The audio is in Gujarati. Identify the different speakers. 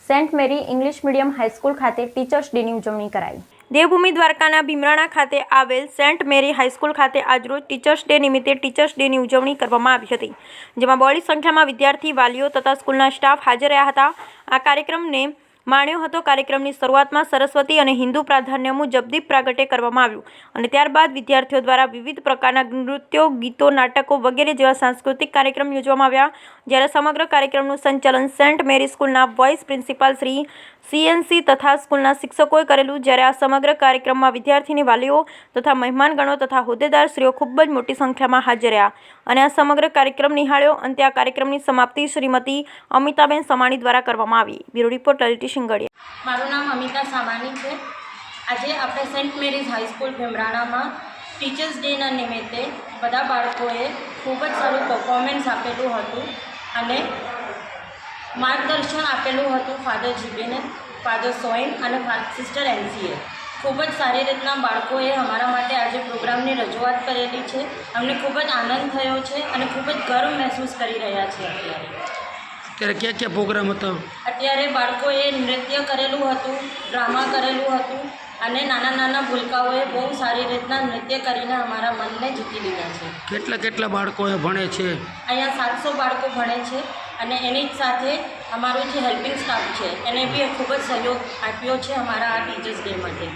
Speaker 1: Saint Mary English medium high school ખાતે ટીચર્સ ડેની ઉજવણી કરાઈ।
Speaker 2: દેવભૂમિ દ્વારકાના ભીમરાણા ખાતે આવેલ સેન્ટ મેરી હાઈસ્કૂલ ખાતે આજરોજ ટીચર્સ ડે નિમિત્તે ટીચર્સ ડેની ઉજવણી કરવામાં આવી હતી, જેમાં બહોળી સંખ્યામાં વિદ્યાર્થી, વાલીઓ તથા સ્કૂલના સ્ટાફ હાજર રહ્યા હતા। આ કાર્યક્રમને માણ્યો હતો। કાર્યક્રમની શરૂઆતમાં સરસ્વતી અને હિન્દુ પ્રાધાન્ય મુજબ દીપ પ્રાગટ્ય કરવામાં આવ્યું અને ત્યારબાદ વિદ્યાર્થીઓ દ્વારા વિવિધ પ્રકારના નૃત્યો, ગીતો, નાટકો વગેરે જેવા સાંસ્કૃતિક કાર્યક્રમ યોજવામાં આવ્યા, જ્યારે સમગ્ર કાર્યક્રમનું સંચાલન સેન્ટ મેરી સ્કૂલના વાઇસ પ્રિન્સિપાલ શ્રી CNC તથા સ્કૂલના શિક્ષકોએ કરેલું, જ્યારે આ સમગ્ર કાર્યક્રમમાં વિદ્યાર્થીની વાલીઓ તથા મહેમાનગણો તથા હોદ્દેદારશ્રીઓ ખૂબ જ મોટી સંખ્યામાં હાજર રહ્યા અને આ સમગ્ર કાર્યક્રમ નિહાળ્યો। અંતે આ કાર્યક્રમની સમાપ્તિ શ્રીમતી અમિતાબેન સમાણી દ્વારા કરવામાં આવી। Bureau report Lalit Singadiya.
Speaker 3: મારું નામ અમિતા સામાની છે। આજે આપણે સેન્ટ મેરીઝ હાઈસ્કૂલ ભીમરાણામાં ટીચર્સ ડેના નિમિત્તે બધા બાળકોએ ખૂબ જ સારું પરફોર્મન્સ આપેલું હતું અને માર્ગદર્શન આપેલું હતું ફાધર જીબેને, ફાધર સોઈન અને સિસ્ટર NCએ। ખૂબ જ સારી રીતના બાળકોએ અમારા માટે આજે પ્રોગ્રામની રજૂઆત કરેલી છે। અમને ખૂબ જ આનંદ થયો છે અને ખૂબ જ ગર્વ મહેસૂસ કરી રહ્યા છે।
Speaker 4: અત્યારે ક્યાં પ્રોગ્રામ હતો?
Speaker 3: અત્યારે બાળકોએ નૃત્ય કરેલું હતું, ડ્રામા કરેલું હતું અને નાના નાના ભૂલકાઓએ બહુ સારી રીતના નૃત્ય કરીને અમારા મનને જીતી લીધા છે।
Speaker 4: કેટલા બાળકો ભણે છે?
Speaker 3: અહીંયા 700 બાળકો ભણે છે અને એની જ સાથે અમારું જે હેલ્પિંગ સ્ટાફ છે એને બી ખૂબ જ સહયોગ આપ્યો છે અમારા આ ટીચર્સ ડે માટે।